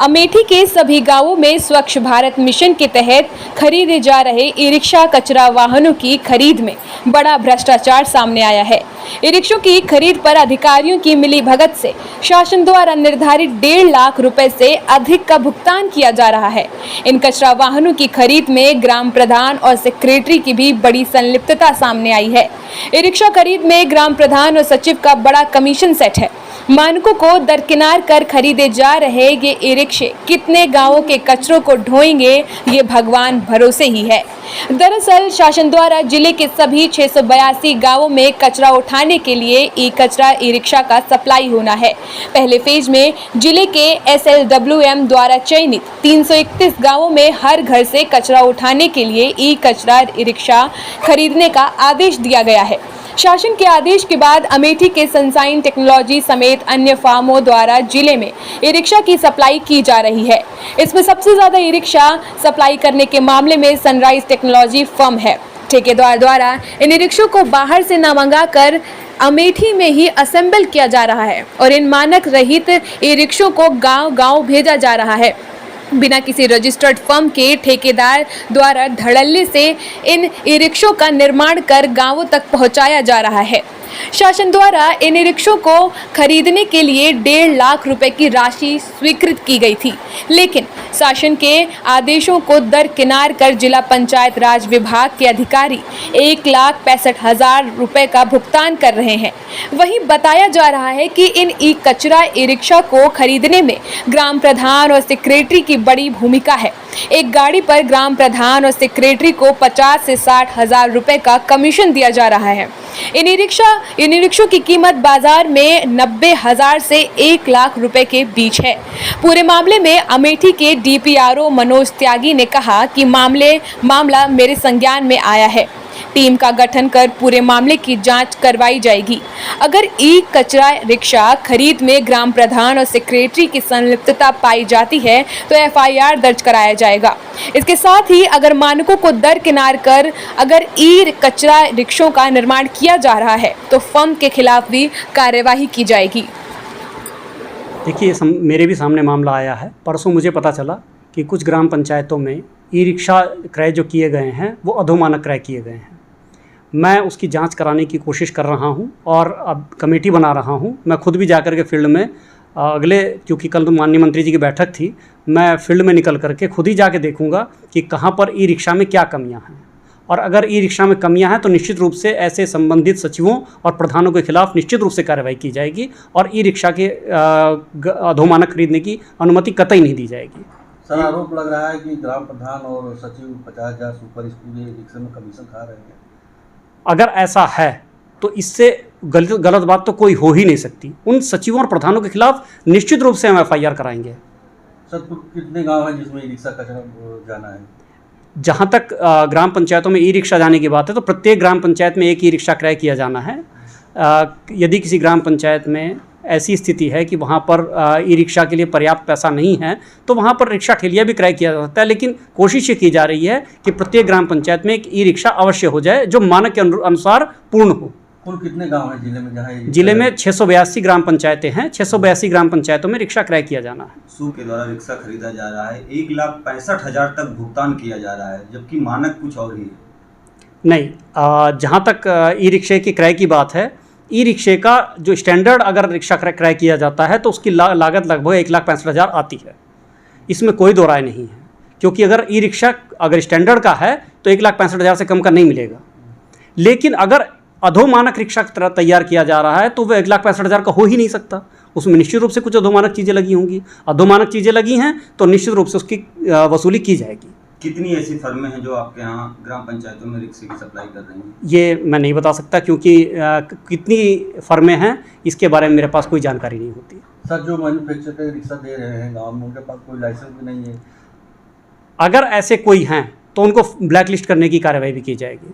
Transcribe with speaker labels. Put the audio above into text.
Speaker 1: अमेठी के सभी गांवों में स्वच्छ भारत मिशन के तहत खरीदे जा रहे ई रिक्शा कचरा वाहनों की खरीद में बड़ा भ्रष्टाचार सामने आया है। ई रिक्शों की खरीद पर अधिकारियों की मिलीभगत से शासन द्वारा निर्धारित 1.5 लाख रुपए से अधिक का भुगतान किया जा रहा है। इन कचरा वाहनों की खरीद में ग्राम प्रधान और सेक्रेटरी की भी बड़ी संलिप्तता सामने आई है। ई रिक्शा खरीद में ग्राम प्रधान और सचिव का बड़ा कमीशन सेट है। मानकों को दरकिनार कर खरीदे जा रहे ये ई रिक्शे कितने गांवों के कचरों को ढोएंगे ये भगवान भरोसे ही है। दरअसल शासन द्वारा जिले के सभी 682 गांवों में कचरा उठाने के लिए ई रिक्शा का सप्लाई होना है। पहले फेज में जिले के SLWM द्वारा चयनित 331 गांवों में हर घर से कचरा उठाने के लिए ई रिक्शा खरीदने का आदेश दिया गया है। शासन के आदेश के बाद अमेठी के सनशाइन टेक्नोलॉजी समेत अन्य फार्मों द्वारा जिले में ई रिक्शा की सप्लाई की जा रही है। इसमें सबसे ज्यादा ई रिक्शा सप्लाई करने के मामले में सनराइज टेक्नोलॉजी फर्म है। ठेकेदार द्वारा इन ई रिक्शों को बाहर से न मंगाकर अमेठी में ही असेंबल किया जा रहा है और इन मानक रहित ई रिक्शों को गांव-गांव भेजा जा रहा है। बिना किसी रजिस्टर्ड फर्म के ठेकेदार द्वारा धड़ल्ले से इन ई रिक्शों का निर्माण कर गांवों तक पहुंचाया जा रहा है। शासन द्वारा इन ई रिक्शों को खरीदने के लिए 1.5 लाख रुपए की राशि स्वीकृत की गई थी, लेकिन शासन के आदेशों को दरकिनार कर जिला पंचायत राज विभाग के अधिकारी 1,65,000 रुपए का भुगतान कर रहे हैं। वहीं बताया जा रहा है कि इन ई रिक्शा को खरीदने में ग्राम प्रधान और सेक्रेटरी की बड़ी भूमिका है। एक गाड़ी पर ग्राम प्रधान और सेक्रेटरी को 50 से 60 हजार रुपए का कमीशन दिया जा रहा है। इन ई रिक्शों की कीमत बाजार में 90,000 से 1 लाख रुपए के बीच है। पूरे मामले में अमेठी के DPRO मनोज त्यागी ने कहा कि मामला मेरे संज्ञान में आया है। टीम का गठन कर पूरे मामले की जांच करवाई जाएगी। अगर कचरा रिक्शा खरीद में ग्राम प्रधान और सेक्रेटरी की संलिप्तता पाई जाती है तो FIR दर्ज कराया जाएगा। इसके साथ ही अगर मानकों को दरकिनार कर अगर कचरा रिक्शों का निर्माण किया जा रहा है तो फर्म के खिलाफ भी कार्यवाही की जाएगी।
Speaker 2: देखिए, मेरे भी सामने मामला आया है। परसों मुझे पता चला कि कुछ ग्राम पंचायतों में ई रिक्शा क्रय जो किए गए हैं वो अधोमानक क्रय किए गए हैं। मैं उसकी जांच कराने की कोशिश कर रहा हूं और अब कमेटी बना रहा हूं। मैं खुद भी जाकर के फील्ड में क्योंकि कल तो माननीय मंत्री जी की बैठक थी, मैं फील्ड में निकल करके खुद ही जाके देखूंगा कि कहां पर ई रिक्शा में क्या कमियां हैं, और अगर ई रिक्शा में कमियां हैं तो निश्चित रूप से ऐसे संबंधित सचिवों और प्रधानों के खिलाफ निश्चित रूप से कार्रवाई की जाएगी और ई रिक्शा के अधोमानक खरीदने की अनुमति कतई नहीं दी जाएगी।
Speaker 3: सर, आरोप लग रहा है कि ग्राम प्रधान और सचिव 50,000 सुपर इस पूरे रिक्शे में कमीशन खा रहे हैं।
Speaker 2: अगर ऐसा है तो इससे गलत बात तो कोई हो ही नहीं सकती। उन सचिवों और प्रधानों के खिलाफ निश्चित रूप से हम FIR कराएंगे।
Speaker 3: सर, कितने गांव हैं जिसमें ई रिक्शा कचरा जाना है?
Speaker 2: जहाँ तक ग्राम पंचायतों में ई रिक्शा जाने की बात है तो प्रत्येक ग्राम पंचायत में एक ई रिक्शा क्रय किया जाना है। यदि किसी ग्राम पंचायत में ऐसी स्थिति है कि वहाँ पर ई रिक्शा के लिए पर्याप्त पैसा नहीं है तो वहाँ पर रिक्शा ठेलिया भी क्रय किया जा सकता है, लेकिन कोशिश ये की जा रही है कि प्रत्येक ग्राम पंचायत में एक ई रिक्शा अवश्य हो जाए जो मानक के अनुसार पूर्ण हो।
Speaker 3: कुल कितने गांव हैं जिले में जहाँ
Speaker 2: जिले में 682 ग्राम पंचायतें हैं। 682 ग्राम पंचायतों में रिक्शा क्रय किया जाना है।
Speaker 4: सू के द्वारा रिक्शा खरीदा जा रहा है, 1,65,000 तक भुगतान किया जा रहा है, जबकि मानक कुछ और ही है।
Speaker 2: नहीं, जहाँ तक ई रिक्शे की क्रय की बात है, ई रिक्शे का जो स्टैंडर्ड अगर रिक्शा क्रय किया जाता है तो उसकी लागत लगभग 1,65,000 आती है। इसमें कोई दो राय नहीं है, क्योंकि अगर ई रिक्शा अगर स्टैंडर्ड का है तो 1,65,000 से कम का नहीं मिलेगा। लेकिन अगर अधोमानक रिक्शा की तरह तैयार किया जा रहा है तो वह 1,65,000 का हो ही नहीं सकता। उसमें निश्चित रूप से कुछ अधोमानक चीज़ें लगी होंगी। अधोमानक चीज़ें लगी हैं तो निश्चित रूप से उसकी वसूली की जाएगी।
Speaker 4: कितनी ऐसी फर्में हैं जो आपके यहाँ ग्राम पंचायतों में रिक्शे की सप्लाई कर रही हैं?
Speaker 2: ये मैं नहीं बता सकता, क्योंकि कितनी फर्में हैं इसके बारे में मेरे पास कोई जानकारी नहीं होती।
Speaker 3: सर, जो मैन्युफैक्चर के रिक्शा दे रहे हैं गाँव में उनके पास कोई लाइसेंस भी नहीं है?
Speaker 2: अगर ऐसे कोई हैं तो उनको ब्लैक लिस्ट करने की कार्रवाई भी की जाएगी।